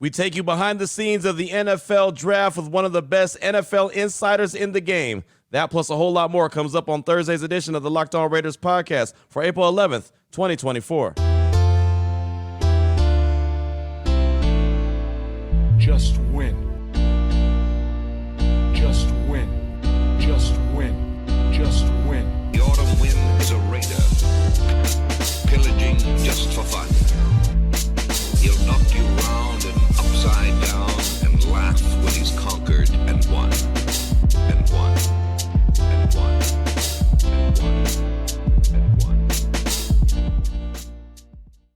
We take you behind the scenes of the NFL draft with one of the best NFL insiders in the game. That plus a whole lot more comes up on Thursday's edition of the Locked On Raiders podcast for April 11th, 2024. Just win. Just win. Just win. Just win. The autumn wind is a raider, pillaging just for fun. He'll knock you round and upside down and laugh when he's conquered and won. And won. And won. And won. And won.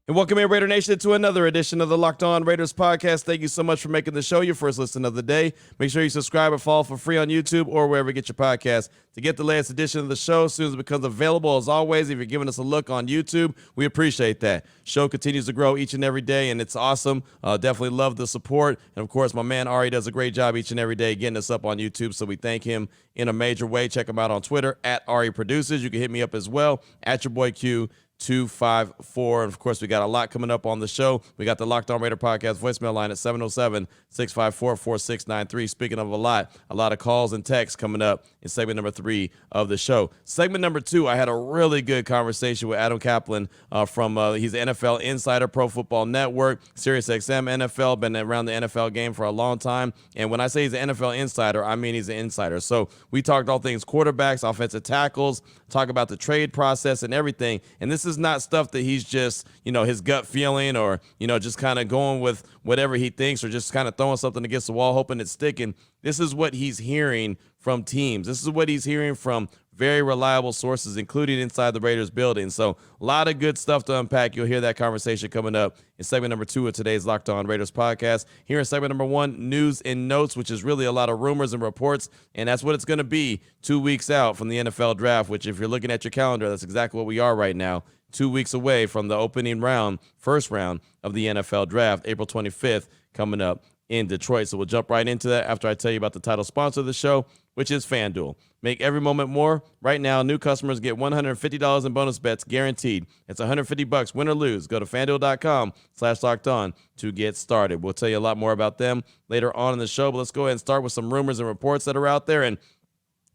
And welcome in, Raider Nation, to another edition of the Locked On Raiders podcast. Thank you so much for making the show your first listen of the day. Make sure you subscribe or follow for free on YouTube or wherever you get your podcast to get the latest edition of the show as soon as it becomes available. As always, if you're giving us a look on YouTube, we appreciate that. Show continues to grow each and every day, and it's awesome. Definitely love the support. And, of course, my man Ari does a great job each and every day getting us up on YouTube, so we thank him in a major way. Check him out on Twitter, at Ari Producers. You can hit me up as well, at your boy Q. 254. And of course, we got a lot coming up on the show. We got the Locked On Raider podcast voicemail line at 707-654-4693. Speaking of a lot of calls and texts coming up in segment number 3 of the show. Segment number 2, I had a really good conversation with Adam Kaplan from he's the NFL Insider, Pro Football Network, Sirius XM NFL, been around the NFL game for a long time. And when I say he's an NFL Insider, I mean he's an insider. So we talked all things quarterbacks, offensive tackles, talk about the trade process and everything. And this is not stuff that he's just, his gut feeling or, just kind of going with whatever he thinks or just kind of throwing something against the wall, hoping it's sticking. This is what he's hearing from teams. This is what he's hearing from very reliable sources, including inside the Raiders building. So a lot of good stuff to unpack. You'll hear that conversation coming up in segment number 2 of today's Locked On Raiders podcast. Here in segment number 1, news and notes, which is really a lot of rumors and reports. And that's what it's going to be 2 weeks out from the NFL draft, which if you're looking at your calendar, that's exactly what we are right now. 2 weeks away from the opening round, first round of the NFL draft, April 25th, coming up in Detroit. So we'll jump right into that after I tell you about the title sponsor of the show, which is FanDuel. Make every moment more. Right now, new customers get $150 in bonus bets guaranteed. It's $150, win or lose. Go to FanDuel.com/lockedon to get started. We'll tell you a lot more about them later on in the show, but let's go ahead and start with some rumors and reports that are out there. And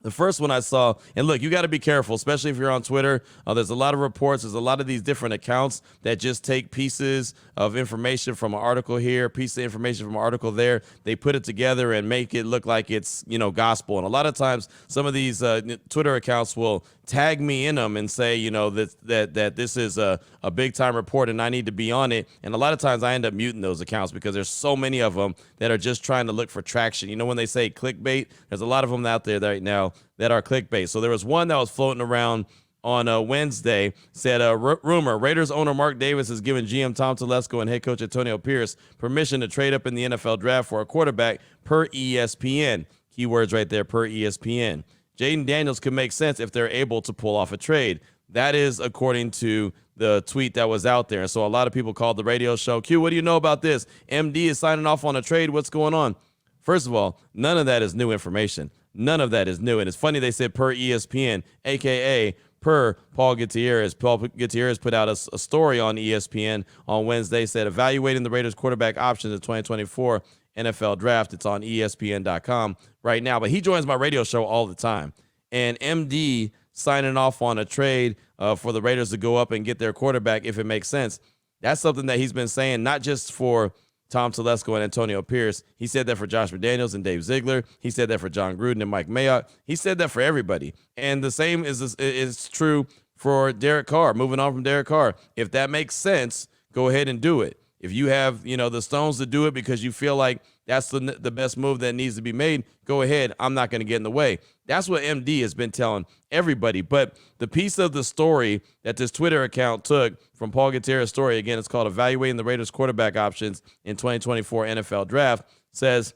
the first one I saw, and look, you got to be careful, especially if you're on Twitter. There's a lot of reports. There's a lot of these different accounts that just take pieces of information from an article here, piece of information from an article there. They put it together and make it look like it's, gospel. And a lot of times, some of these Twitter accounts will tag me in them and say, that this is a big time report and I need to be on it. And a lot of times I end up muting those accounts because there's so many of them that are just trying to look for traction. When they say clickbait, there's a lot of them out there right now that are clickbait. So there was one that was floating around on Wednesday, said rumor, Raiders owner Mark Davis has given GM Tom Telesco and head coach Antonio Pierce permission to trade up in the NFL draft for a quarterback per ESPN. Keywords right there, per ESPN. Jaden Daniels could make sense if they're able to pull off a trade. That is according to the tweet that was out there. And so a lot of people called the radio show, Q, what do you know about this? MD is signing off on a trade. What's going on? First of all, none of that is new information. None of that is new. And it's funny they said per ESPN, a.k.a. per Paul Gutierrez. Paul Gutierrez put out a story on ESPN on Wednesday, said evaluating the Raiders quarterback options in 2024 NFL draft. It's on ESPN.com right now. But he joins my radio show all the time. And MD signing off on a trade for the Raiders to go up and get their quarterback if it makes sense. That's something that he's been saying, not just for Tom Telesco and Antonio Pierce. He said that for Josh McDaniels and Dave Ziegler. He said that for John Gruden and Mike Mayock. He said that for everybody. And the same is true for Derek Carr, moving on from Derek Carr. If that makes sense, go ahead and do it. If you have, the stones to do it because you feel like that's the best move that needs to be made, go ahead. I'm not going to get in the way. That's what MD has been telling everybody. But the piece of the story that this Twitter account took from Paul Gutierrez's story, again, it's called Evaluating the Raiders Quarterback Options in 2024 NFL Draft, says,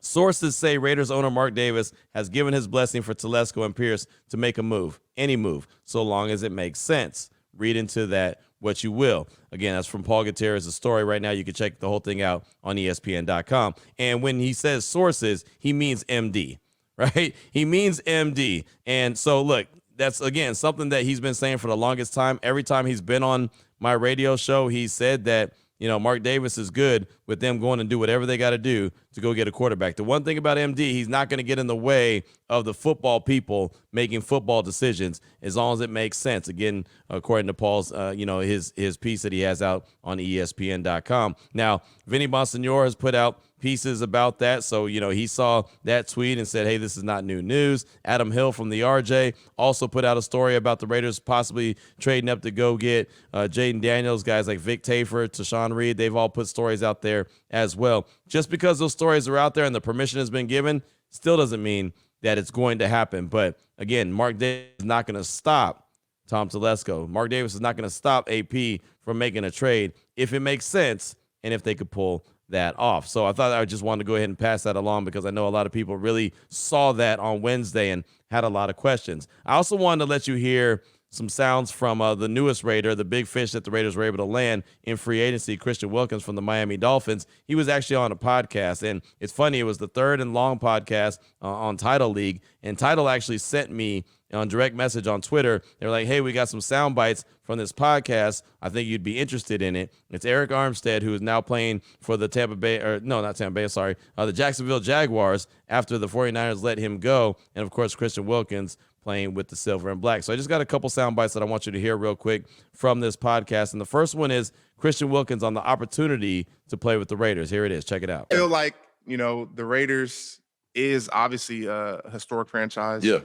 sources say Raiders owner Mark Davis has given his blessing for Telesco and Pierce to make a move, any move, so long as it makes sense. Read into that what you will. Again, that's from Paul Gutierrez's story right now. You can check the whole thing out on ESPN.com. And when he says sources, he means MD, right? He means MD. And so, look, that's, again, something that he's been saying for the longest time. Every time he's been on my radio show, he said that, Mark Davis is good. with them going and do whatever they got to do to go get a quarterback. The one thing about MD, he's not going to get in the way of the football people making football decisions as long as it makes sense. Again, according to Paul's, his piece that he has out on ESPN.com. Now, Vinny Bonsignore has put out pieces about that. So, he saw that tweet and said, hey, this is not new news. Adam Hill from the RJ also put out a story about the Raiders possibly trading up to go get Jaden Daniels, guys like Vic Tafur, Tashawn Reed. They've all put stories out there as well. Just because those stories are out there and the permission has been given still doesn't mean that it's going to happen. But again, Mark Davis is not going to stop Tom Telesco. Mark Davis is not going to stop AP from making a trade if it makes sense and if they could pull that off. So I thought I just wanted to go ahead and pass that along because I know a lot of people really saw that on Wednesday and had a lot of questions. I also wanted to let you hear some sounds from the newest Raider, the big fish that the Raiders were able to land in free agency, Christian Wilkins from the Miami Dolphins. He was actually on a podcast, and it's funny, it was the third and long podcast on Title League, and Title actually sent me on direct message on Twitter. They're like, hey, we got some sound bites from this podcast. I think you'd be interested in it. It's Eric Armstead, who is now playing for the the Jacksonville Jaguars after the 49ers let him go. And, of course, Christian Wilkins playing with the silver and black. So I just got a couple sound bites that I want you to hear real quick from this podcast. And the first one is Christian Wilkins on the opportunity to play with the Raiders. Here it is. Check it out. I feel like, the Raiders is obviously a historic franchise. Yeah.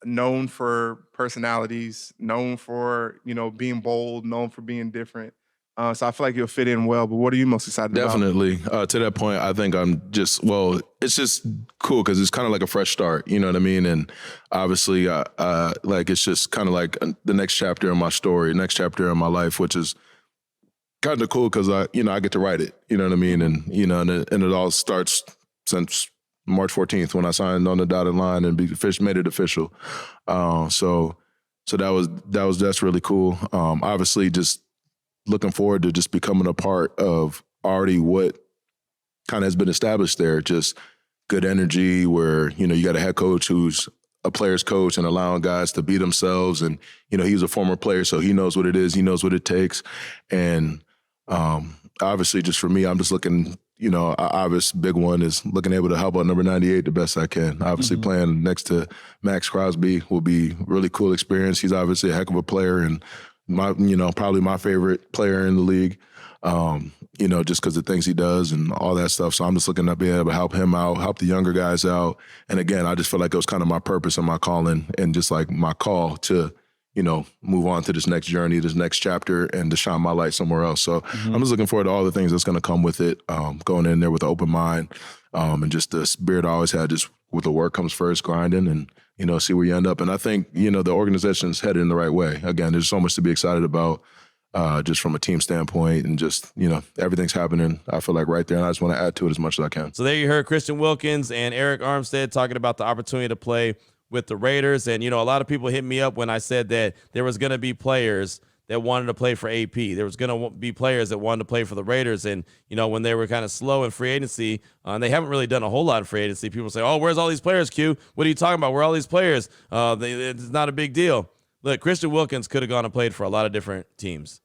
Known for personalities, known for, being bold, known for being different. So I feel like you'll fit in well. But what are you most excited about? Definitely. To that point, I think it's just cool because it's kind of like a fresh start. You know what I mean? And obviously, it's just kind of like the next chapter in my story, next chapter in my life, which is kind of cool because I get to write it. You know what I mean? And and it all starts since March 14th when I signed on the dotted line and made it official. So that's really cool. Obviously, just looking forward to just becoming a part of already what kind of has been established there. Just good energy where, you got a head coach who's a player's coach and allowing guys to be themselves. And, he's a former player, so he knows what it is. He knows what it takes. And obviously, just for me, I'm just looking, obvious big one is looking able to help out number 98 the best I can. Obviously, playing next to Max Crosby will be really cool experience. He's obviously a heck of a player and probably my favorite player in the league, just because of the things he does and all that stuff. So I'm just looking to be able to help him out, help the younger guys out. And again, I just feel like it was kind of my purpose and my calling and just like my call to, move on to this next journey, this next chapter, and to shine my light somewhere else. So I'm just looking forward to all the things that's going to come with it, going in there with an open mind, and just the spirit I always had, just with the work comes first, grinding, and, see where you end up. And I think, the organization's headed in the right way. Again, there's so much to be excited about, just from a team standpoint, and just, everything's happening, I feel like, right there. And I just want to add to it as much as I can. So there you heard Christian Wilkins and Eric Armstead talking about the opportunity to play with the Raiders. And, a lot of people hit me up when I said that there was going to be players that wanted to play for AP. There was going to be players that wanted to play for the Raiders. And, when they were kind of slow in free agency, and they haven't really done a whole lot in free agency, people say, oh, where's all these players, Q? What are you talking about? Where are all these players? It's not a big deal. Look, Christian Wilkins could have gone and played for a lot of different teams.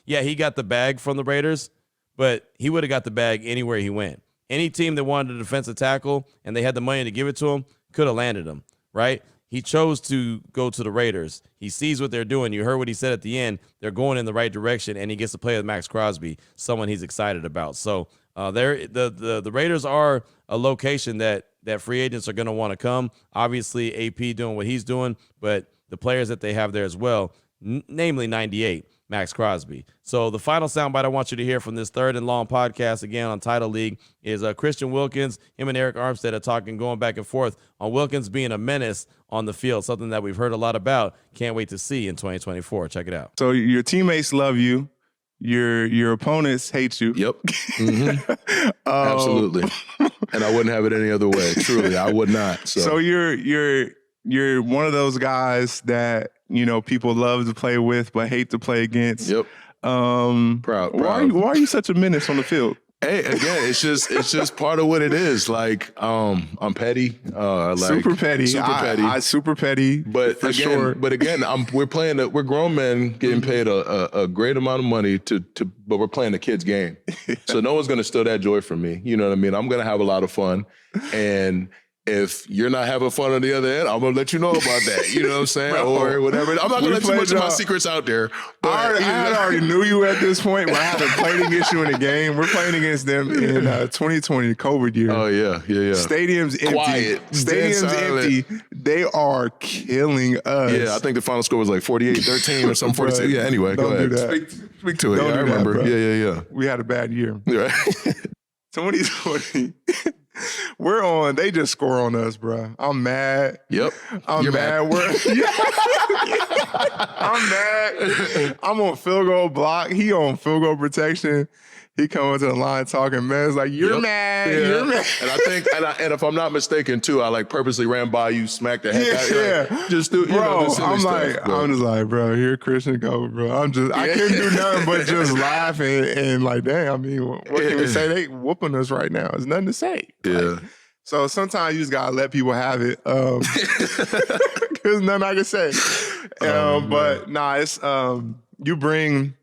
Yeah, he got the bag from the Raiders, but he would have got the bag anywhere he went. Any team that wanted a defensive tackle and they had the money to give it to him could have landed him, right? He chose to go to the Raiders. He sees what they're doing. You heard what he said at the end. They're going in the right direction, and he gets to play with Max Crosby, someone he's excited about. So the Raiders are a location that free agents are going to want to come. Obviously, AP doing what he's doing, but the players that they have there as well, namely 98, Max Crosby. So the final soundbite I want you to hear from this third and long podcast, again on Title League, is Christian Wilkins. Him and Eric Armstead are talking, going back and forth on Wilkins being a menace on the field, something that we've heard a lot about. Can't wait to see in 2024. Check it out. So your teammates love you. Your opponents hate you. Yep. Mm-hmm. Absolutely. And I wouldn't have it any other way. Truly, I would not. So you're one of those guys that, people love to play with but hate to play against. Yep. Proud. Why are you such a menace on the field? Hey, again, it's just part of what it is. Like, I'm petty. Super petty. Super petty. But for again, sure. we're grown men getting paid a great amount of money but we're playing the kids' game. So no one's gonna steal that joy from me. You know what I mean? I'm gonna have a lot of fun. And if you're not having fun on the other end, I'm gonna let you know about that. You know what I'm saying? Or whatever. I'm not gonna let too much of my secrets out there. But, I already knew you at this point, but I haven't played against you in a game. We're playing against them in 2020, the COVID year. Oh, yeah. Stadium's empty. Quiet. Stadium's empty. They are killing us. Yeah, I think the final score was like 48-13 or something, 42. Yeah, anyway, go ahead. Do that. Speak to it. Don't Yeah, I do that, remember. bro. Yeah. We had a bad year. Yeah. 2020. They just score on us, bro. I'm mad. Yep. I'm You're mad. I'm mad. I'm on field goal block. He on field goal protection. He coming to the line talking, man. It's like, you're mad. Yeah. You're mad. And I think, and if I'm not mistaken, too, I like purposely ran by you, smacked the heck out of you. Yeah. Just do, Bro, the silly I'm stuff, bro. just like, bro, here Christian go, bro. I couldn't do nothing but just laugh and like, dang, I mean, what can we say? They whooping us right now. There's nothing to say. Yeah. Like, so sometimes you just gotta let people have it. There's nothing I can say. But nah, it's you bring,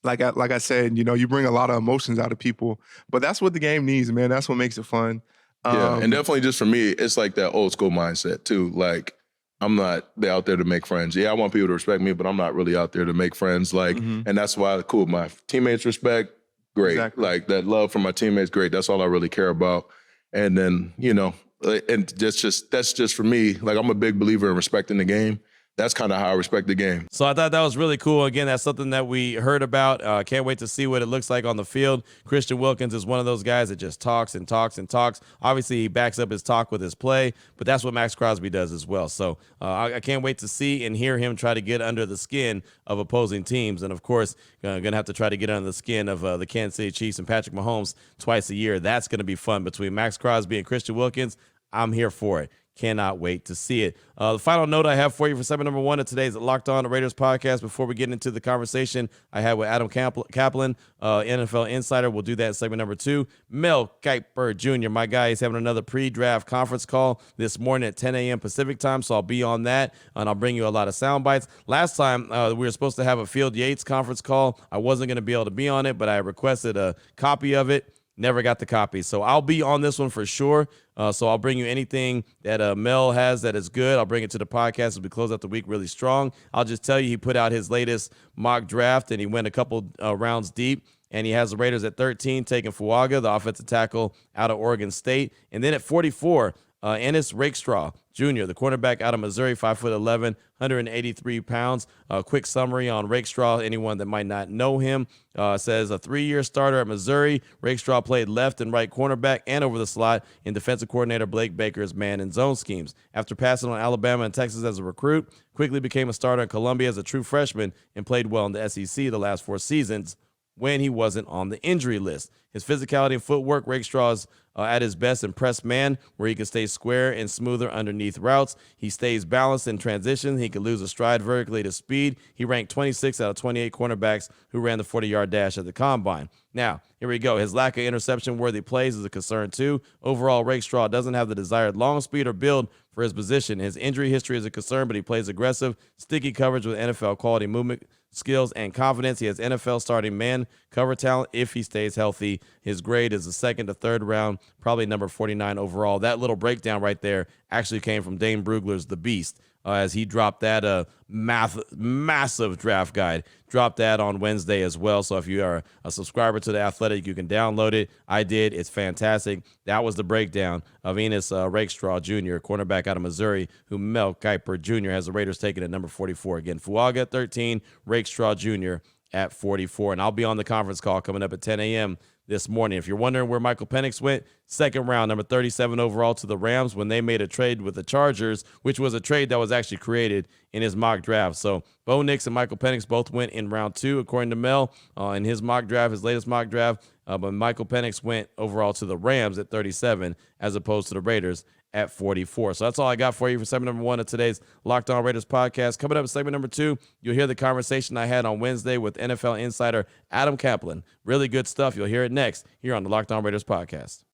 like I said, you bring a lot of emotions out of people. But that's what the game needs, man. That's what makes it fun. Yeah, and definitely just for me, it's like that old school mindset too. Like, I'm not out there to make friends. Yeah, I want people to respect me, but I'm not really out there to make friends. Like, and that's why, cool, my teammates respect, great. Exactly. Like, that love for my teammates, great. That's all I really care about. And then, and that's just for me. Like, I'm a big believer in respecting the game. That's kind of how I respect the game. So I thought that was really cool. Again, that's something that we heard about. Can't wait to see what it looks like on the field. Christian Wilkins is one of those guys that just talks and talks and talks. Obviously, he backs up his talk with his play, but that's what Max Crosby does as well. So I can't wait to see and hear him try to get under the skin of opposing teams. And, of course, going to have to try to get under the skin of the Kansas City Chiefs and Patrick Mahomes twice a year. That's going to be fun between Max Crosby and Christian Wilkins. I'm here for it. Cannot wait to see it. The final note I have for you for segment number 1 of today's Locked On Raiders podcast, before we get into the conversation I had with Adam Kaplan, NFL Insider. We'll do that in segment number 2. Mel Kiper Jr., my guy, is having another pre-draft conference call this morning at 10 a.m. Pacific time, so I'll be on that, and I'll bring you a lot of sound bites. Last time, we were supposed to have a Field Yates conference call. I wasn't going to be able to be on it, but I requested a copy of it. Never got the copy. So I'll be on this one for sure. So I'll bring you anything that Mel has that is good. I'll bring it to the podcast as we close out the week really strong. I'll just tell you, he put out his latest mock draft, and he went a couple rounds deep. And he has the Raiders at 13, taking Fuaga, the offensive tackle out of Oregon State. And then at 44, Ennis Rakestraw Jr., the cornerback out of Missouri, 5'11", 183 pounds. Quick summary on Rakestraw, anyone that might not know him. Says a 3-year starter at Missouri. Rakestraw played left and right cornerback and over the slot in defensive coordinator Blake Baker's man and zone schemes. After passing on Alabama and Texas as a recruit, quickly became a starter in Columbia as a true freshman and played well in the SEC the last 4 seasons when he wasn't on the injury list. His physicality and footwork, Rakestraw is at his best in press man, where he can stay square and smoother underneath routes. He stays balanced in transition. He can lose a stride vertically to speed. He ranked 26 out of 28 cornerbacks who ran the 40-yard dash at the combine. Now, here we go. His lack of interception-worthy plays is a concern, too. Overall, Rakestraw doesn't have the desired long speed or build for his position. His injury history is a concern, but he plays aggressive, sticky coverage with NFL quality movement skills and confidence. He has NFL starting man cover talent if he stays healthy. His grade is the 2nd to 3rd round, probably number 49 overall. That little breakdown right there actually came from Dane Brugler's The Beast, as he dropped that massive draft guide. Dropped that on Wednesday as well. So if you are a subscriber to The Athletic, you can download it. I did. It's fantastic. That was the breakdown of Ennis Rakestraw Jr., cornerback out of Missouri, who Mel Kiper Jr. has the Raiders taken at number 44. Again, Fuaga at 13, Rakestraw Jr. at 44. And I'll be on the conference call coming up at 10 a.m. this morning. If you're wondering where Michael Penix went, 2nd round, number 37 overall to the Rams when they made a trade with the Chargers, which was a trade that was actually created in his mock draft. So Bo Nix and Michael Penix both went in round 2, according to Mel, in his mock draft, his latest mock draft. But Michael Penix went overall to the Rams at 37 as opposed to the Raiders at 44. So that's all I got for you for segment number 1 of today's Locked On Raiders podcast. Coming up in segment number 2, you'll hear the conversation I had on Wednesday with NFL Insider Adam Kaplan. Really good stuff. You'll hear it next here on the Locked On Raiders podcast.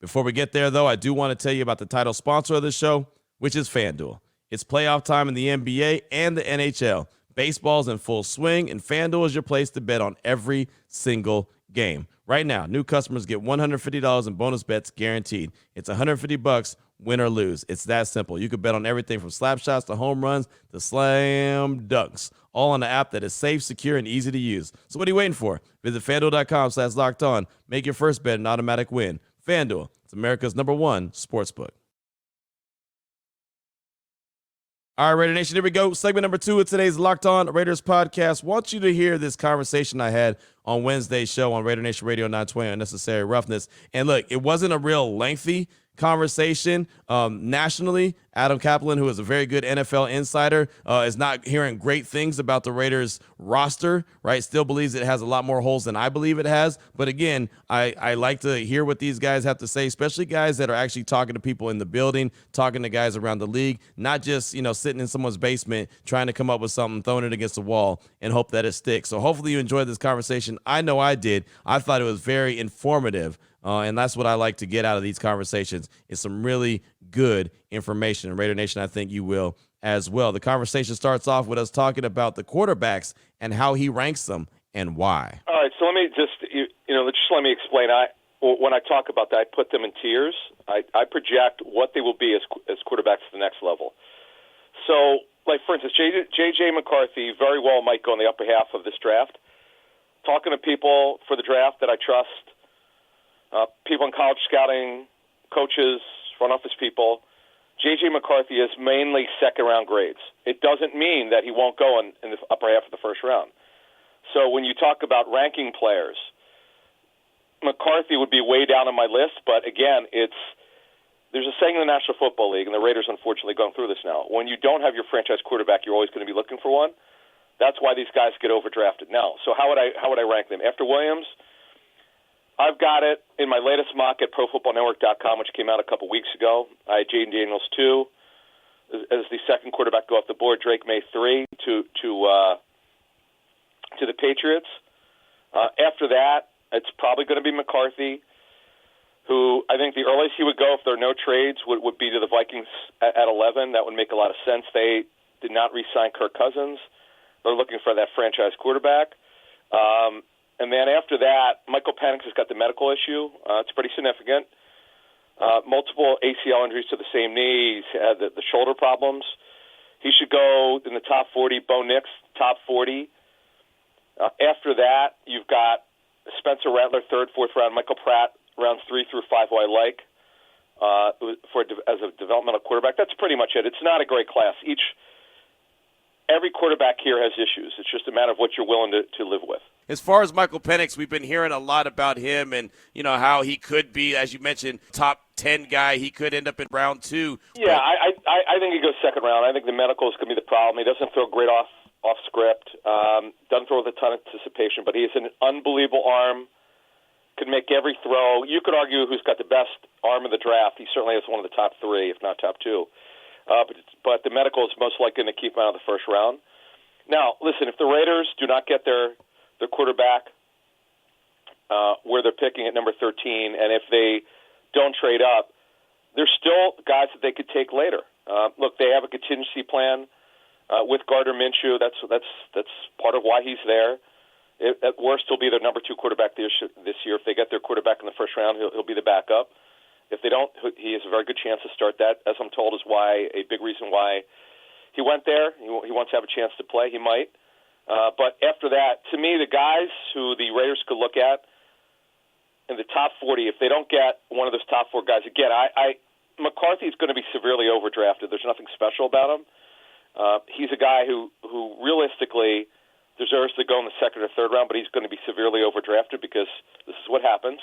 Before we get there, though, I do want to tell you about the title sponsor of the show, which is FanDuel. It's playoff time in the NBA and the NHL. Baseball's in full swing, and FanDuel is your place to bet on every single game. Right now, new customers get $150 in bonus bets guaranteed. It's $150, win or lose. It's that simple. You can bet on everything from slap shots to home runs to slam dunks, all on the app that is safe, secure, and easy to use. So what are you waiting for? Visit FanDuel.com/lockedon. Make your first bet an automatic win. FanDuel, it's America's #1 sportsbook. All right, Raider Nation, here we go. Segment number 2 of today's Locked On Raiders podcast. Want you to hear this conversation I had on Wednesday's show on Raider Nation Radio 920, Unnecessary Roughness. And look, it wasn't a real lengthy conversation nationally. Adam Kaplan, who is a very good NFL insider, is not hearing great things about the Raiders roster, right? Still believes it has a lot more holes than I believe it has. But again, I like to hear what these guys have to say, especially guys that are actually talking to people in the building, talking to guys around the league, not just, sitting in someone's basement trying to come up with something, throwing it against the wall and hope that it sticks. So hopefully you enjoyed this conversation. I know I did. I thought it was very informative. And that's what I like to get out of these conversations is some really good information. And Raider Nation, I think you will as well. The conversation starts off with us talking about the quarterbacks and how he ranks them and why. All right, so let me just let me explain. When I talk about that, I put them in tiers. I project what they will be as quarterbacks at the next level. So, like for instance, J.J. McCarthy very well might go in the upper half of this draft. Talking to people for the draft that I trust. People in college scouting, coaches, front office people, J.J. McCarthy is mainly second-round grades. It doesn't mean that he won't go in the upper half of the first round. So when you talk about ranking players, McCarthy would be way down on my list, but again, there's a saying in the National Football League, and the Raiders unfortunately going through this now, when you don't have your franchise quarterback, you're always going to be looking for one. That's why these guys get overdrafted now. So how would I rank them? After Williams, I've got it in my latest mock at ProFootballNetwork.com, which came out a couple weeks ago. I had Jaden Daniels 2 as the second quarterback go off the board. Drake May 3 to the Patriots. After that, it's probably going to be McCarthy, who I think the earliest he would go if there are no trades would be to the Vikings at 11. That would make a lot of sense. They did not re-sign Kirk Cousins. They're looking for that franchise quarterback. And then after that, Michael Penix has got the medical issue. It's pretty significant. Multiple ACL injuries to the same knee. He's had the shoulder problems. He should go in the top 40. Bo Nix, top 40. After that, you've got Spencer Rattler, 3rd, 4th round. Michael Pratt, rounds 3 through 5, who I like as a developmental quarterback. That's pretty much it. It's not a great class. Every quarterback here has issues. It's just a matter of what you're willing to live with. As far as Michael Penix, we've been hearing a lot about him and, how he could be, as you mentioned, top 10 guy. He could end up in round 2. Yeah, I think he goes second round. I think the medicals could be the problem. He doesn't throw great off script, doesn't throw with a ton of anticipation, but he has an unbelievable arm, could make every throw. You could argue who's got the best arm of the draft. He certainly has one of the top 3, if not top 2. But the medical is most likely going to keep him out of the first round. Now, listen, if the Raiders do not get their quarterback where they're picking at number 13, and if they don't trade up, there's still guys that they could take later. Look, they have a contingency plan with Gardner Minshew. That's part of why he's there. At worst, he'll be their number 2 quarterback this year. If they get their quarterback in the first round, he'll be the backup. If they don't, he has a very good chance to start. That, as I'm told, is a big reason why he went there. He wants to have a chance to play. He might. But after that, to me, the guys who the Raiders could look at in the top 40, if they don't get one of those top 4 guys, again, McCarthy's going to be severely overdrafted. There's nothing special about him. He's a guy who realistically deserves to go in the 2nd or 3rd round, but he's going to be severely overdrafted because this is what happens.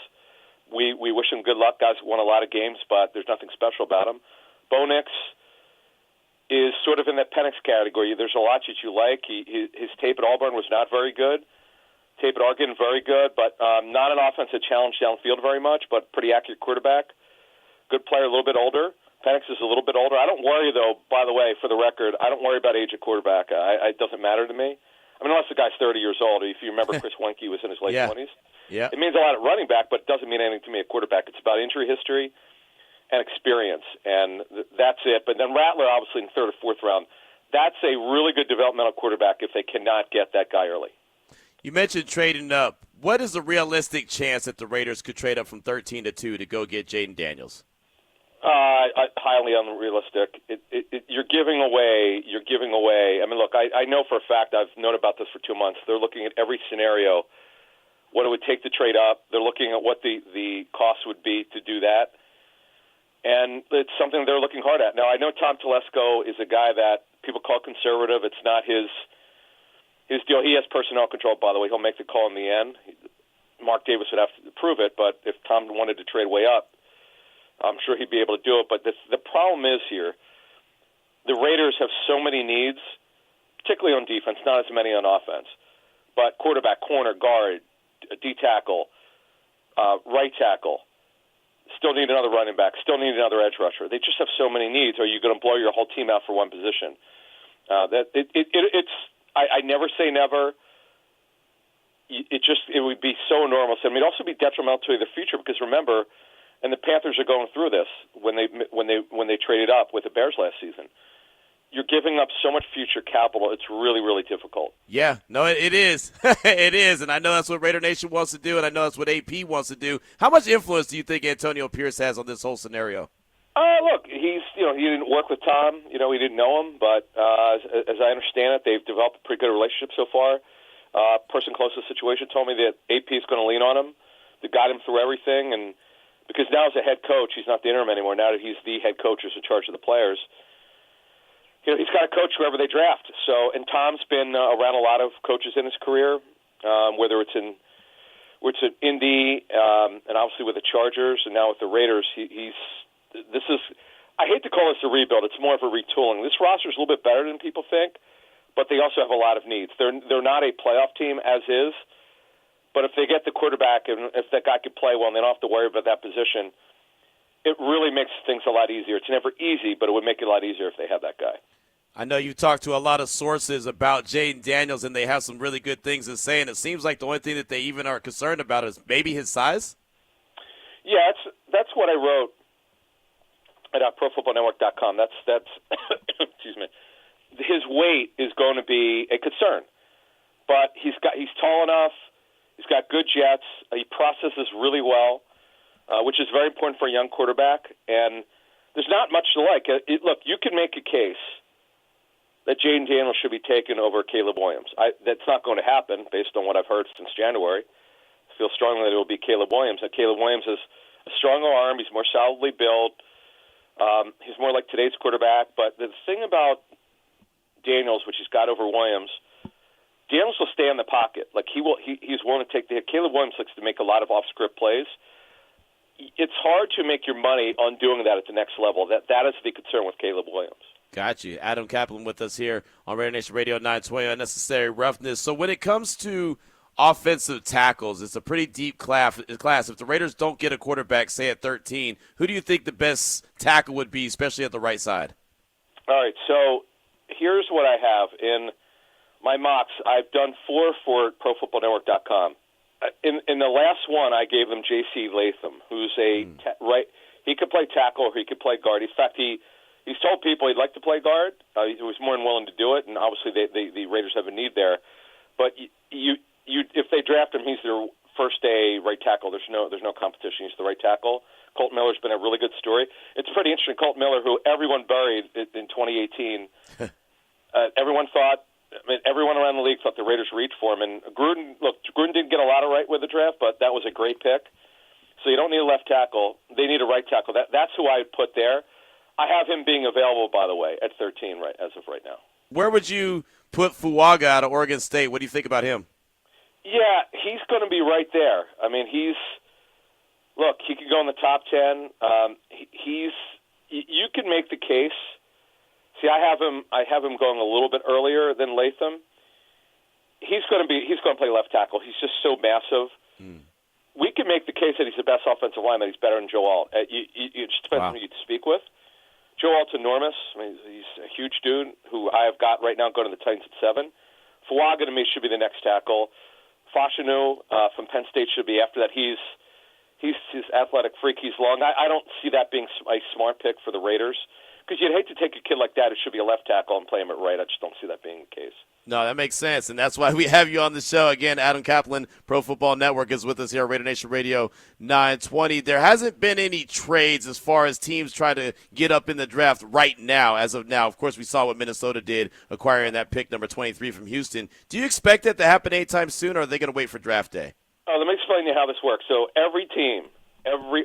We wish him good luck. Guys won a lot of games, but there's nothing special about him. Bo Nix is sort of in that Penix category. There's a lot that you like. His tape at Auburn was not very good. tape at Oregon, very good, but not an offense that challenged downfield very much, but pretty accurate quarterback. Good player, a little bit older. Penix is a little bit older. I don't worry, though, by the way, for the record, I don't worry about age of quarterback. It doesn't matter to me. I mean, unless the guy's 30 years old. If you remember, Chris Weinke was in his late 20s. Yeah. It means a lot at running back, but it doesn't mean anything to me at quarterback. It's about injury history and experience, and that's it. But then Rattler, obviously, in third or fourth round, that's a really good developmental quarterback if they cannot get that guy early. You mentioned trading up. What is the realistic chance that the Raiders could trade up from 13 to 2 to go get Jaden Daniels? Highly unrealistic. You're giving away. I mean, look, I know for a fact, I've known about this for 2 months. They're looking at every scenario, what it would take to trade up. They're looking at what the cost would be to do that. And it's something they're looking hard at. Now, I know Tom Telesco is a guy that people call conservative. It's not his deal. He has personnel control, by the way. He'll make the call in the end. Mark Davis would have to prove it, but if Tom wanted to trade way up, I'm sure he'd be able to do it. But the problem is here, the Raiders have so many needs, particularly on defense, not as many on offense. But quarterback, corner, guard, D-tackle, right tackle, still need another running back, still need another edge rusher. They just have so many needs. Are you going to blow your whole team out for one position? I never say never. It would be so enormous. I mean, it'd also be detrimental to the future because remember, and the Panthers are going through this when they traded up with the Bears last season. You're giving up so much future capital. It's really, really difficult. Yeah, no, it is. It is, and I know that's what Raider Nation wants to do, and I know that's what AP wants to do. How much influence do you think Antonio Pierce has on this whole scenario? Look, he didn't work with Tom. He didn't know him, but as I understand it, they've developed a pretty good relationship so far. Person close to the situation told me that AP is going to lean on him to guide him through everything, and because now as a head coach, he's not the interim anymore. Now that he's the head coach who's in charge of the players, he's got to coach whoever they draft. So, and Tom's been around a lot of coaches in his career, whether it's in Indy, and obviously with the Chargers, and now with the Raiders. I hate to call this a rebuild. It's more of a retooling. This roster is a little bit better than people think, but they also have a lot of needs. They're not a playoff team as is. But if they get the quarterback and if that guy could play well and they don't have to worry about that position, it really makes things a lot easier. It's never easy, but it would make it a lot easier if they had that guy. I know you talked to a lot of sources about Jaden Daniels, and they have some really good things to say, and it seems like the only thing that they even are concerned about is maybe his size? Yeah, that's what I wrote at ProFootballNetwork.com. That's excuse me. His weight is going to be a concern, but he's tall enough. He's got good jets. He processes really well, which is very important for a young quarterback. And there's not much to like. Look, you can make a case that Jaden Daniels should be taken over Caleb Williams. That's not going to happen based on what I've heard since January. I feel strongly that it will be Caleb Williams. That Caleb Williams has a stronger arm. He's more solidly built. He's more like today's quarterback. But the thing about Daniels, which he's got over Williams, Daniels will stay in the pocket. Like he's willing to take the hit. Caleb Williams likes to make a lot of off-script plays. It's hard to make your money on doing that at the next level. That is the concern with Caleb Williams. Got you. Adam Kaplan with us here on Raider Nation Radio 920, Unnecessary Roughness. So when it comes to offensive tackles, it's a pretty deep class. If the Raiders don't get a quarterback, say at 13, who do you think the best tackle would be, especially at the right side? All right, so here's what I have in my mocks. I've done 4 for ProFootballNetwork.com. In the last one, I gave them J.C. Latham, who's right. He could play tackle or he could play guard. In fact, he's told people he'd like to play guard. He was more than willing to do it, and obviously the Raiders have a need there. But if they draft him, he's their first day right tackle. There's no competition. He's the right tackle. Colt Miller's been a really good story. It's pretty interesting. Colt Miller, who everyone buried in 2018, everyone around the league thought the Raiders reached for him. And Gruden didn't get a lot of right with the draft, but that was a great pick. So you don't need a left tackle. They need a right tackle. That's who I would put there. I have him being available, by the way, at 13 as of right now. Where would you put Fuaga out of Oregon State? What do you think about him? Yeah, he's going to be right there. I mean, he could go in the top 10. You can make the case. See, I have him going a little bit earlier than Latham. he's going to play left tackle. He's just so massive. We can make the case that he's the best offensive lineman. He's better than Joe Alt. It just depends on who you speak with. Joe Alt's enormous. I mean, he's a huge dude who I have got right now going to the Titans at 7. Fuaga to me should be the next tackle. Fashanu from Penn State should be after that. He's his athletic freak. He's long. I don't see that being a smart pick for the Raiders because you'd hate to take a kid like that who should be a left tackle and play him at right. I just don't see that being the case. No, that makes sense, and that's why we have you on the show. Again, Adam Kaplan, Pro Football Network, is with us here at Raider Nation Radio 920. There hasn't been any trades as far as teams try to get up in the draft right now, as of now. Of course, we saw what Minnesota did, acquiring that pick, number 23 from Houston. Do you expect that to happen anytime soon, or are they going to wait for draft day? Let me explain to you how this works. So every team,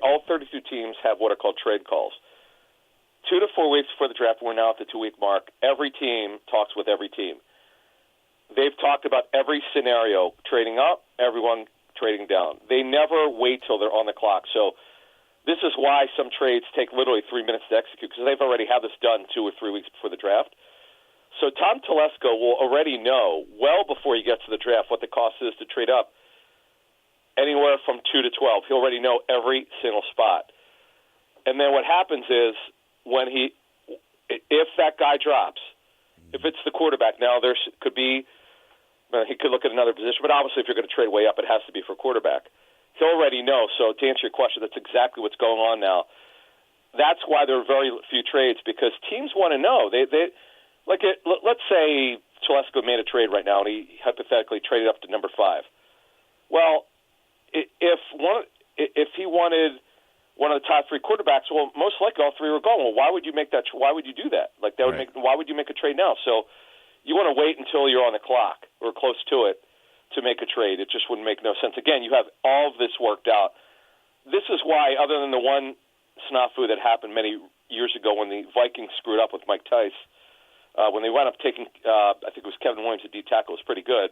all 32 teams have what are called trade calls. 2 to 4 weeks before the draft, we're now at the 2-week mark. Every team talks with every team. They've talked about every scenario, trading up, everyone trading down. They never wait till they're on the clock. So this is why some trades take literally 3 minutes to execute, because they've already had this done 2 or 3 weeks before the draft. So Tom Telesco will already know well before he gets to the draft what the cost is to trade up anywhere from 2 to 12. He'll already know every single spot. And then what happens is if that guy drops, if it's the quarterback, now there could be he could look at another position, but obviously if you're going to trade way up, it has to be for quarterback. He'll already know. So to answer your question, that's exactly what's going on now. That's why there are very few trades, because teams want to know. Let's say Telesco made a trade right now, and he hypothetically traded up to number 5. Well, if he wanted one of the top 3 quarterbacks, well, most likely all 3 were gone. Well, why would you make that? Why would you do that? Why would you make a trade now? So you want to wait until you're on the clock or close to it to make a trade. It just wouldn't make no sense. Again, you have all of this worked out. This is why, other than the one snafu that happened many years ago when the Vikings screwed up with Mike Tice, when they wound up taking, I think it was Kevin Williams at D tackle, it was pretty good,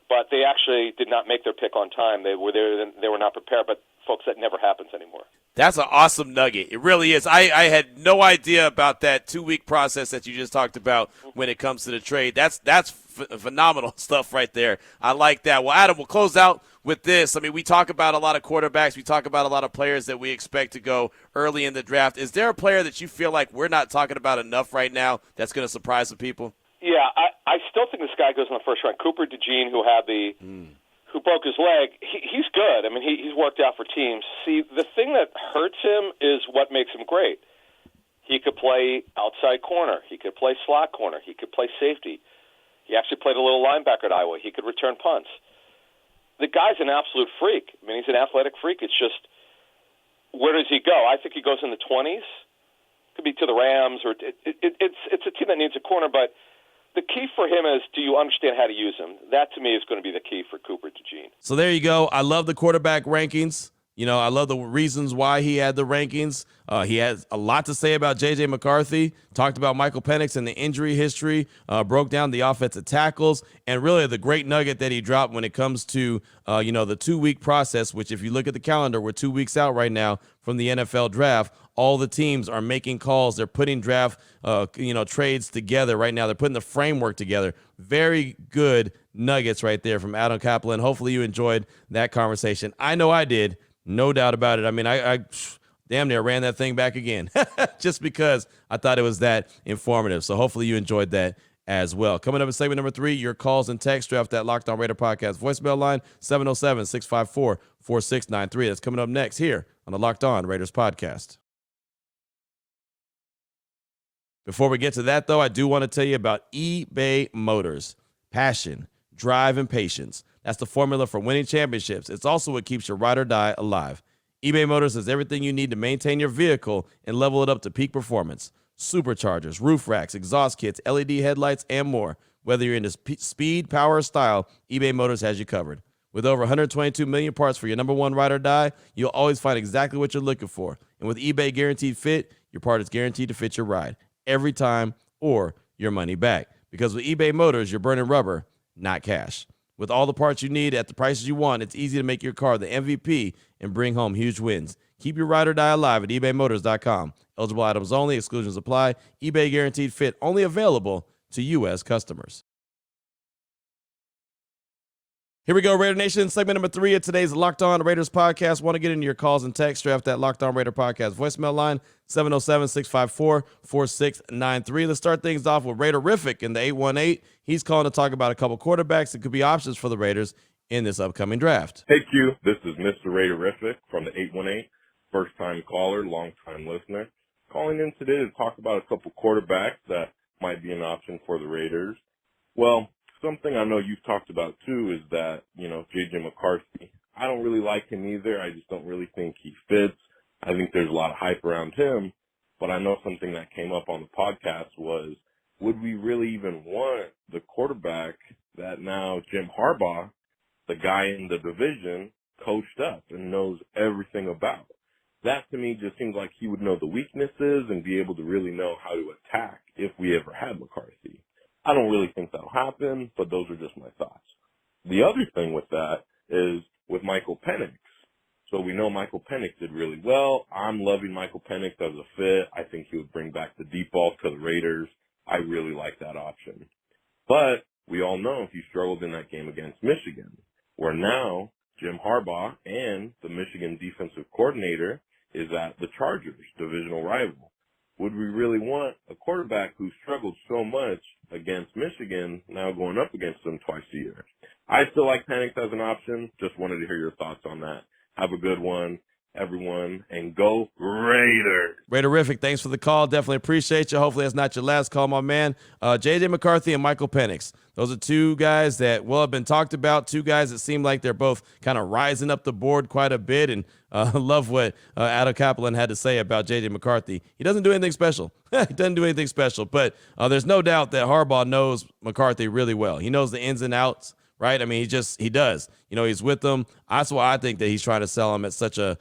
but they actually did not make their pick on time. They were there, they were not prepared. But folks, that never happens anymore. That's an awesome nugget. It really is. I had no idea about that 2-week process that you just talked about when it comes to the trade. That's phenomenal stuff right there. I like that. Well, Adam, we'll close out with this. I mean, we talk about a lot of quarterbacks. We talk about a lot of players that we expect to go early in the draft. Is there a player that you feel like we're not talking about enough right now that's going to surprise some people? Yeah, I still think this guy goes in the first round. Cooper DeJean, who broke his leg, he's good. I mean, he's worked out for teams. See, the thing that hurts him is what makes him great. He could play outside corner. He could play slot corner. He could play safety. He actually played a little linebacker at Iowa. He could return punts. The guy's an absolute freak. I mean, he's an athletic freak. It's just, where does he go? I think he goes in the 20s. Could be to the Rams, or it's a team that needs a corner, but the key for him is, do you understand how to use him? That, to me, is going to be the key for Cooper DeJean. So there you go. I love the quarterback rankings. You know, I love the reasons why he had the rankings. He has a lot to say about J.J. McCarthy, talked about Michael Penix and the injury history, broke down the offensive tackles, and really the great nugget that he dropped when it comes to, the 2-week process, which if you look at the calendar, we're 2 weeks out right now from the NFL draft. All the teams are making calls. They're putting draft, trades together right now. They're putting the framework together. Very good nuggets right there from Adam Kaplan. Hopefully you enjoyed that conversation. I know I did. No doubt about it. I mean, I damn near ran that thing back again just because I thought it was that informative. So hopefully you enjoyed that as well. Coming up in segment number 3, your calls and text draft that Locked On Raider podcast voicemail line 707-654-4693. That's coming up next here on the Locked On Raiders podcast. Before we get to that, though, I do want to tell you about eBay Motors. Passion, drive, and patience. That's the formula for winning championships. It's also what keeps your ride or die alive. eBay Motors has everything you need to maintain your vehicle and level it up to peak performance. Superchargers, roof racks, exhaust kits, LED headlights, and more. Whether you're into speed, power, or style, eBay Motors has you covered. With over 122 million parts for your number one ride or die, you'll always find exactly what you're looking for. And with eBay Guaranteed Fit, your part is guaranteed to fit your ride every time, or your money back. Because with eBay Motors, you're burning rubber, not cash. With all the parts you need at the prices you want, it's easy to make your car the MVP and bring home huge wins. Keep your ride or die alive at ebaymotors.com. Eligible items only. Exclusions apply. eBay Guaranteed Fit only available to U.S. customers. Here we go, Raider Nation. Segment number 3 of today's Locked On Raiders podcast. Want to get into your calls and texts? Draft that Locked On Raider podcast voicemail line, 707-654-4693. Let's start things off with Raiderific in the 818. He's calling to talk about a couple quarterbacks that could be options for the Raiders in this upcoming draft. Hey, Q. This is Mr. Raiderific from the 818. First-time caller, long-time listener. Calling in today to talk about a couple quarterbacks that might be an option for the Raiders. Well, something I know you've talked about, too, is that, J.J. McCarthy. I don't really like him either. I just don't really think he fits. I think there's a lot of hype around him. But I know something that came up on the podcast was, would we really even want the quarterback that now Jim Harbaugh, the guy in the division, coached up and knows everything about? That, to me, just seems like he would know the weaknesses and be able to really know how to attack if we ever had McCarthy. I don't really think that'll happen, but those are just my thoughts. The other thing with that is with Michael Penix. So we know Michael Penix did really well. I'm loving Michael Penix as a fit. I think he would bring back the deep ball to the Raiders. I really like that option. But we all know he struggled in that game against Michigan, where now Jim Harbaugh and the Michigan defensive coordinator is at the Chargers, divisional rival. Would we really want a quarterback who struggled so much against Michigan now going up against them twice a year? I still like Penix as an option. Just wanted to hear your thoughts on that. Have a good one, everyone, and go Raiders. Raiderific, thanks for the call. Definitely appreciate you. Hopefully that's not your last call, my man. J.J. McCarthy and Michael Penix. Those are two guys that will have been talked about, two guys that seem like they're both kind of rising up the board quite a bit, and love what Adam Kaplan had to say about J.J. McCarthy. He doesn't do anything special. He doesn't do anything special, but there's no doubt that Harbaugh knows McCarthy really well. He knows the ins and outs, right? I mean, he does. He's with them. That's why I think that he's trying to sell him at such a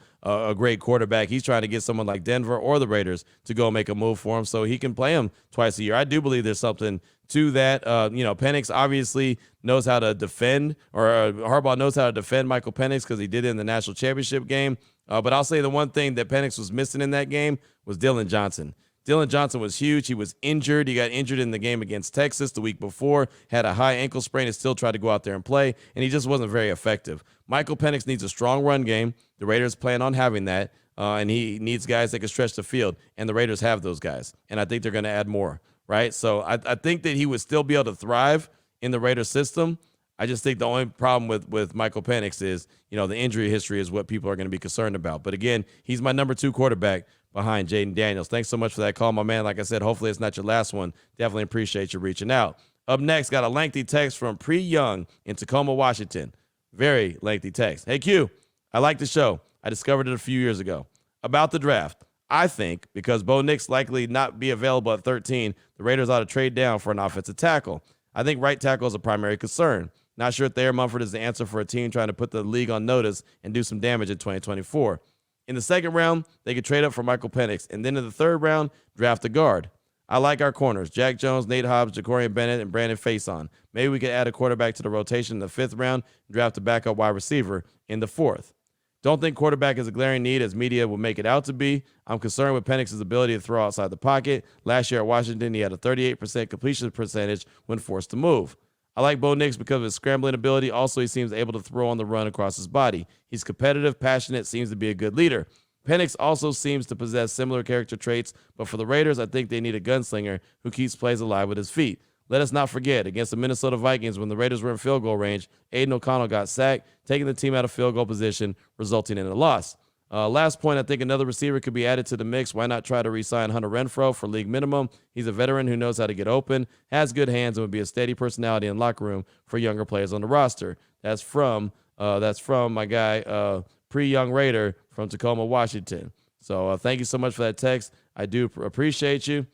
great quarterback. He's trying to get someone like Denver or the Raiders to go make a move for him so he can play him twice a year. I do believe there's something to that. Penix obviously knows how to defend, or Harbaugh knows how to defend Michael Penix because he did it in the national championship game. But I'll say the one thing that Penix was missing in that game was Dylan Johnson. Dylan Johnson was huge. He was injured. He got injured in the game against Texas the week before, had a high ankle sprain and still tried to go out there and play, and he just wasn't very effective. Michael Penix needs a strong run game. The Raiders plan on having that, and he needs guys that can stretch the field, and the Raiders have those guys, and I think they're going to add more, right? So I think that he would still be able to thrive in the Raiders system. I just think the only problem with Michael Penix is, the injury history is what people are going to be concerned about. But again, he's my number 2 quarterback behind Jaden Daniels. Thanks so much for that call, my man. Like I said, hopefully it's not your last one. Definitely appreciate you reaching out. Up next, got a lengthy text from Pre Young in Tacoma, Washington. Very lengthy text. Hey, Q, I like the show. I discovered it a few years ago. About the draft, I think because Bo Nix likely not be available at 13, the Raiders ought to trade down for an offensive tackle. I think right tackle is a primary concern. Not sure if Thayer Munford is the answer for a team trying to put the league on notice and do some damage in 2024. In the second round, they could trade up for Michael Penix. And then in the third round, draft a guard. I like our corners, Jack Jones, Nate Hobbs, Jacorian Bennett, and Brandon Faison. Maybe we could add a quarterback to the rotation in the 5th round and draft a backup wide receiver in the 4th. Don't think quarterback is a glaring need as media will make it out to be. I'm concerned with Penix's ability to throw outside the pocket. Last year at Washington, he had a 38% completion percentage when forced to move. I like Bo Nix because of his scrambling ability. Also, he seems able to throw on the run across his body. He's competitive, passionate, seems to be a good leader. Penix also seems to possess similar character traits, but for the Raiders, I think they need a gunslinger who keeps plays alive with his feet. Let us not forget, against the Minnesota Vikings, when the Raiders were in field goal range, Aiden O'Connell got sacked, taking the team out of field goal position, resulting in a loss. Last point, I think another receiver could be added to the mix. Why not try to re-sign Hunter Renfrow for league minimum? He's a veteran who knows how to get open, has good hands, and would be a steady personality in the locker room for younger players on the roster. That's from my guy, Pre-Young Raider from Tacoma, Washington. So thank you so much for that text. I do appreciate you.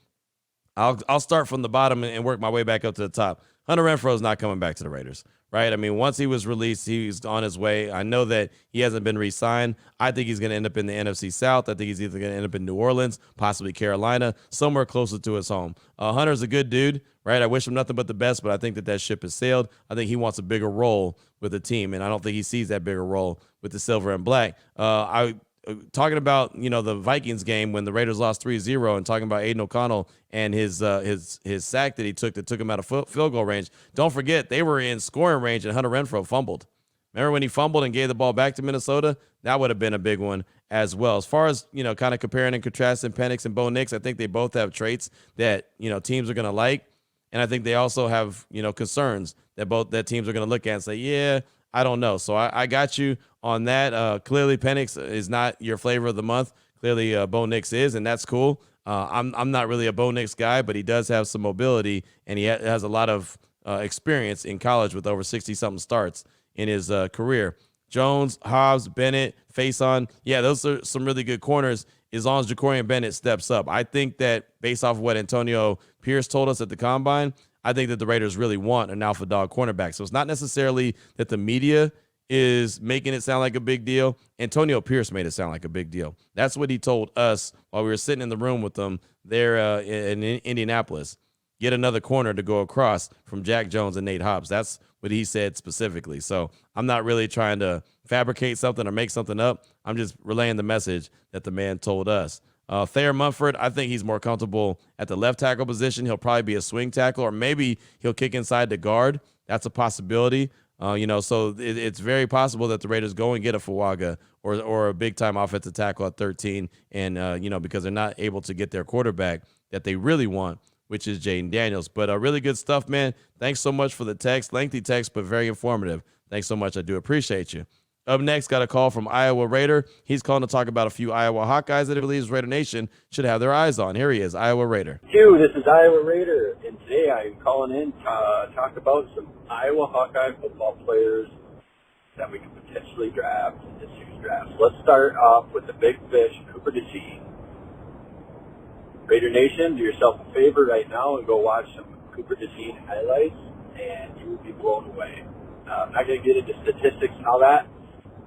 I'll start from the bottom and work my way back up to the top. Hunter Renfrow is not coming back to the Raiders, right? I mean, once he was released, he's on his way. I know that he hasn't been re-signed. I think he's going to end up in the NFC South. I think he's either going to end up in New Orleans, possibly Carolina, somewhere closer to his home. Hunter's a good dude, right? I wish him nothing but the best, but I think that ship has sailed. I think he wants a bigger role with the team, and I don't think he sees that bigger role with the silver and black. Talking about, the Vikings game when the Raiders lost 3-0 and talking about Aiden O'Connell and his sack that took him out of field goal range. Don't forget, they were in scoring range and Hunter Renfrow fumbled. Remember when he fumbled and gave the ball back to Minnesota? That would have been a big one as well. As far as, kind of comparing and contrasting Penix and Bo Nix, I think they both have traits that, teams are going to like. And I think they also have, concerns that teams are going to look at and say, yeah, I don't know. So I got you on that. Clearly, Penix is not your flavor of the month. Clearly, Bo Nix is, and that's cool. I'm not really a Bo Nix guy, but he does have some mobility, and he has a lot of experience in college with over 60-something starts in his career. Jones, Hobbs, Bennett, Faison. Yeah, those are some really good corners as long as Ja'Cory Bennett steps up. I think that based off of what Antonio Pierce told us at the Combine, I think that the Raiders really want an alpha dog cornerback. So it's not necessarily that the media is making it sound like a big deal. Antonio Pierce made it sound like a big deal. That's what he told us while we were sitting in the room with them there in Indianapolis. Get another corner to go across from Jack Jones and Nate Hobbs. That's what he said specifically. So I'm not really trying to fabricate something or make something up. I'm just relaying the message that the man told us. Thayer Munford, I think he's more comfortable at the left tackle position. He'll probably be a swing tackle, or maybe he'll kick inside the guard. That's a possibility. So it's very possible that the Raiders go and get a Fuaga or a big-time offensive tackle at 13, and, because they're not able to get their quarterback that they really want, which is Jaden Daniels. But really good stuff, man. Thanks so much for the text. Lengthy text, but very informative. Thanks so much. I do appreciate you. Up next, got a call from Iowa Raider. He's calling to talk about a few Iowa Hawkeyes that he believes Raider Nation should have their eyes on. Here he is, Iowa Raider. Q, this is Iowa Raider, and today I'm calling in to talk about some Iowa Hawkeye football players that we could potentially draft in this year's draft. So let's start off with the big fish, Cooper DeJean. Raider Nation, do yourself a favor right now and go watch some Cooper DeJean highlights, and you will be blown away. I'm not going to get into statistics and all that,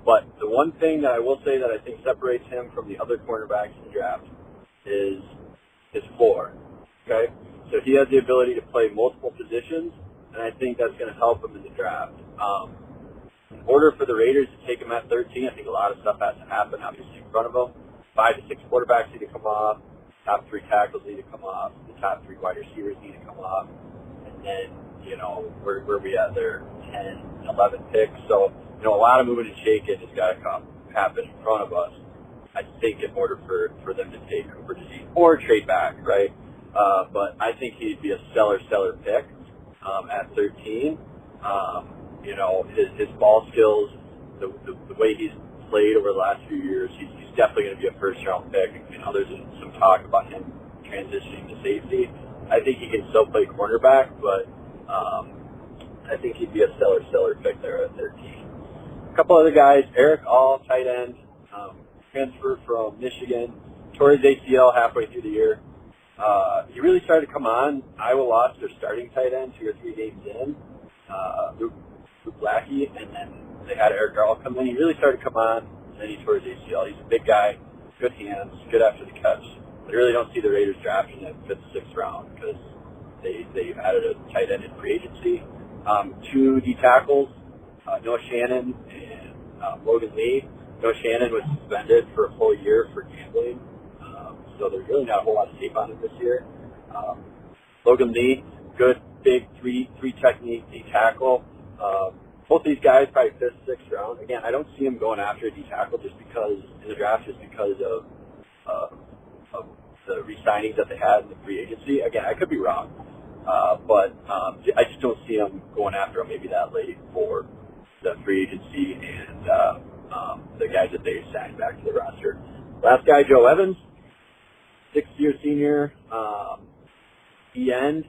but the one thing that I will say that I think separates him from the other cornerbacks in the draft is his floor. Okay? So he has the ability to play multiple positions, and I think that's going to help him in the draft. In order for the Raiders to take him at 13, I think a lot of stuff has to happen, obviously, in front of him. 5 to 6 quarterbacks need to come off. Top 3 tackles need to come off. The top 3 wide receivers need to come off. And then, where we at there? 10, 11 picks. So, a lot of moving and shaking has got to happen in front of us, I think, in order for them to take Cooper DeJean or trade back, right? But I think he'd be a stellar pick at 13. His ball skills, the way he's played over the last few years, he's definitely going to be a first-round pick. There's some talk about him transitioning to safety. I think he can still play cornerback, but I think he'd be a stellar pick there at 13. A couple other guys, Eric All, tight end, transfer from Michigan, tore his ACL halfway through the year. He really started to come on. Iowa lost their starting tight end 2 or 3 games in, Luke Lackey, and then they had Eric All come in. He really started to come on, and then he tore his ACL. He's a big guy, good hands, good after the catch. I really don't see the Raiders drafting him 5th, 6th round because they added a tight end in free agency. 2 D tackles, Noah Shannon and Logan Lee. Noah Shannon was suspended for a full year for gambling, so there's really not a whole lot of tape on him this year. Logan Lee, good, big, three technique D tackle. Both these guys probably 5th, 6th round. Again, I don't see him going after a D tackle just because in the draft, just because of the re-signings that they had in the free agency. Again, I could be wrong, but I just don't see him going after him maybe that late for the free agency and the guys that they signed back to the roster. Last guy, Joe Evans, 6th-year senior, end.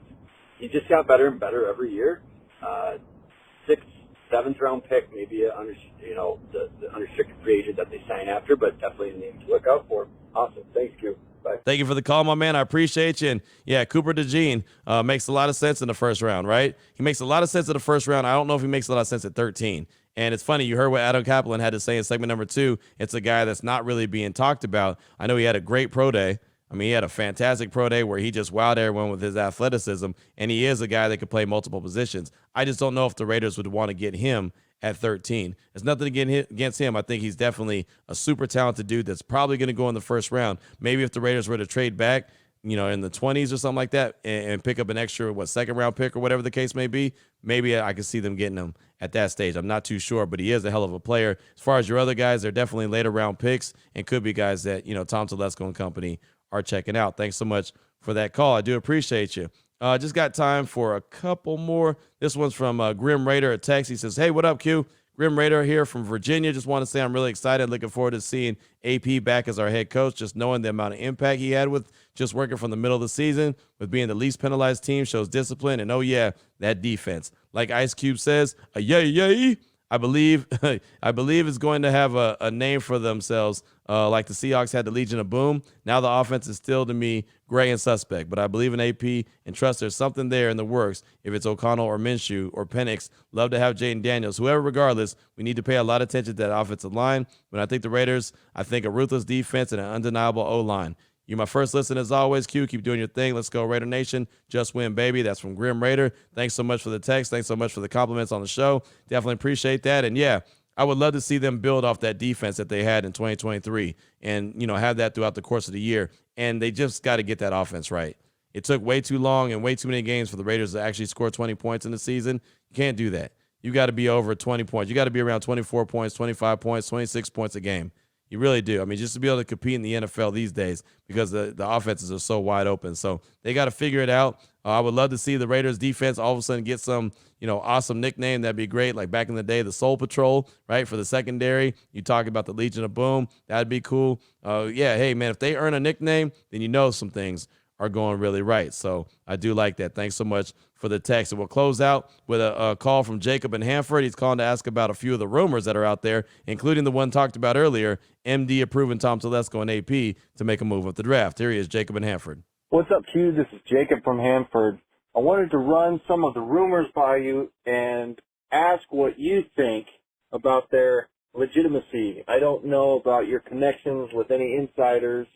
He just got better and better every year. 6th, 7th round pick, maybe the unrestricted free agent that they sign after, but definitely a name to look out for. Awesome. Thanks, Q. Bye. Thank you for the call, my man. I appreciate you. And yeah, Cooper DeJean makes a lot of sense in the first round, right? He makes a lot of sense in the first round. I don't know if he makes a lot of sense at 13. And it's funny, you heard what Adam Kaplan had to say in segment number 2. It's a guy that's not really being talked about. I know he had a great pro day. I mean, he had a fantastic pro day where he just wowed everyone with his athleticism, and he is a guy that could play multiple positions. I just don't know if the Raiders would want to get him at 13. There's nothing against him. I think he's definitely a super talented dude that's probably going to go in the first round. Maybe if the Raiders were to trade back, in the 20s or something like that, and pick up an extra, second round pick or whatever the case may be, maybe I could see them getting him at that stage. I'm not too sure, but he is a hell of a player. As far as your other guys, they're definitely later round picks and could be guys that, Tom Telesco and company are checking out. Thanks so much for that call. I do appreciate you. Just got time for a couple more. This one's from Grim Raider, a text. He says, hey, what up, Q? Grim Raider here from Virginia. Just want to say I'm really excited. Looking forward to seeing AP back as our head coach. Just knowing the amount of impact he had with just working from the middle of the season, with being the least penalized team, shows discipline. And, oh, yeah, that defense. Like Ice Cube says, a yay. I believe is going to have a name for themselves, like the Seahawks had the Legion of Boom. Now the offense is still, to me, gray and suspect. But I believe in AP and trust there's something there in the works. If it's O'Connell or Minshew or Penix, love to have Jaden Daniels. Whoever, regardless, we need to pay a lot of attention to that offensive line. When I think the Raiders, I think a ruthless defense and an undeniable O-line. You're my first listen as always, Q. Keep doing your thing. Let's go, Raider Nation. Just win, baby. That's from Grim Raider. Thanks so much for the text. Thanks so much for the compliments on the show. Definitely appreciate that. And, yeah, I would love to see them build off that defense that they had in 2023 and, have that throughout the course of the year. And they just got to get that offense right. It took way too long and way too many games for the Raiders to actually score 20 points in the season. You can't do that. You got to be over 20 points. You got to be around 24 points, 25 points, 26 points a game. You really do. I mean, just to be able to compete in the NFL these days because the offenses are so wide open. So they got to figure it out. I would love to see the Raiders defense all of a sudden get some, awesome nickname. That'd be great. Like back in the day, the Soul Patrol, right? For the secondary. You talk about the Legion of Boom. That'd be cool. Yeah, hey, man, if they earn a nickname, then some things are going really right. So I do like that. Thanks so much for the text. And we'll close out with a call from Jacob in Hanford. He's calling to ask about a few of the rumors that are out there, including the one talked about earlier, MD approving Tom Telesco and AP to make a move at the draft. Here he is, Jacob in Hanford. What's up, Q? This is Jacob from Hanford. I wanted to run some of the rumors by you and ask what you think about their legitimacy. I don't know about your connections with any insiders.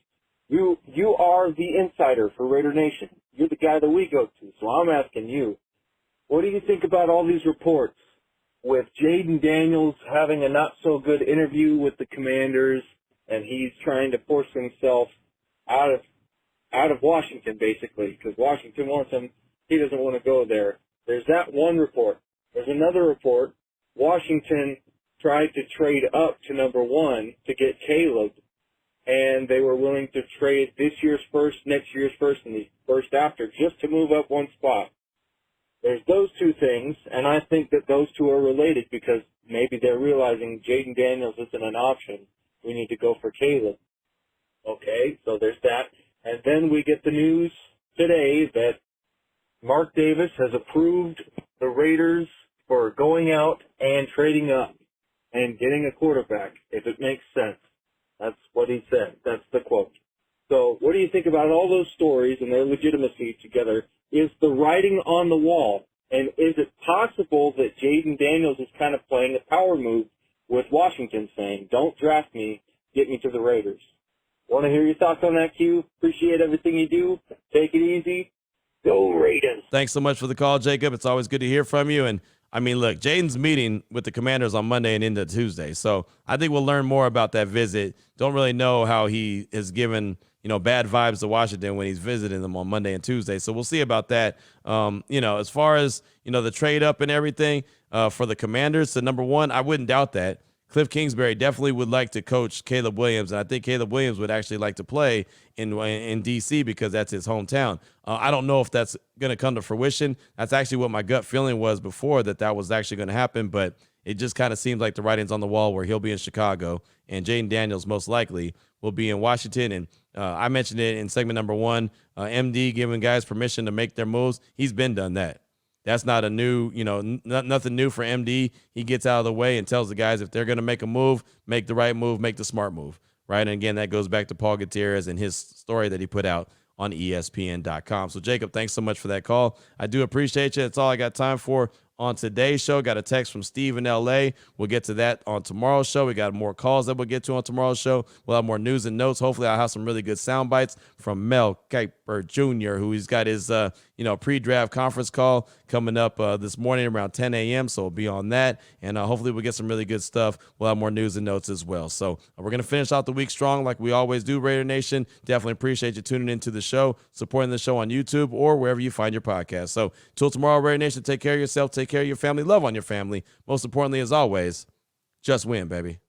You are the insider for Raider Nation. You're the guy that we go to. So I'm asking you, what do you think about all these reports with Jaden Daniels having a not-so-good interview with the Commanders, and he's trying to force himself out of Washington, basically, because Washington wants him. He doesn't want to go there. There's that one report. There's another report. Washington tried to trade up to number 1 to get Caleb, and they were willing to trade this year's first, next year's first, and the first after just to move up one spot. There's those two things, and I think that those two are related because maybe they're realizing Jaden Daniels isn't an option. We need to go for Caleb. Okay, so there's that. And then we get the news today that Mark Davis has approved the Raiders for going out and trading up and getting a quarterback, if it makes sense. That's what he said. That's the quote. So what do you think about all those stories and their legitimacy together? Is the writing on the wall? And is it possible that Jaden Daniels is kind of playing a power move with Washington saying, don't draft me, get me to the Raiders? Want to hear your thoughts on that, Q? Appreciate everything you do. Take it easy. Go Raiders. Thanks so much for the call, Jacob. It's always good to hear from you. And I mean, look, Jaden's meeting with the Commanders on Monday and into Tuesday. So I think we'll learn more about that visit. Don't really know how he has given, bad vibes to Washington when he's visiting them on Monday and Tuesday. So we'll see about that. As far as, the trade up and everything for the Commanders to number 1, I wouldn't doubt that. Cliff Kingsbury definitely would like to coach Caleb Williams, and I think Caleb Williams would actually like to play in D.C. because that's his hometown. I don't know if that's going to come to fruition. That's actually what my gut feeling was before that was actually going to happen, but it just kind of seems like the writing's on the wall where he'll be in Chicago, and Jaden Daniels most likely will be in Washington. And I mentioned it in segment number 1, MD giving guys permission to make their moves. He's been done that. That's not a new, nothing new for MD. He gets out of the way and tells the guys if they're going to make a move, make the right move, make the smart move, right? And again, that goes back to Paul Gutierrez and his story that he put out on ESPN.com. So, Jacob, thanks so much for that call. I do appreciate you. That's all I got time for on today's show. Got a text from Steve in L.A. We'll get to that on tomorrow's show. We got more calls that we'll get to on tomorrow's show. We'll have more news and notes. Hopefully, I'll have some really good sound bites from Mel Kiper Jr., who he's got his pre-draft conference call coming up this morning around 10 a.m. So we'll be on that, and hopefully we'll get some really good stuff. We'll have more news and notes as well. So we're going to finish out the week strong like we always do, Raider Nation. Definitely appreciate you tuning into the show, supporting the show on YouTube or wherever you find your podcast. So till tomorrow, Raider Nation, take care of yourself, take care of your family, love on your family. Most importantly, as always, just win, baby.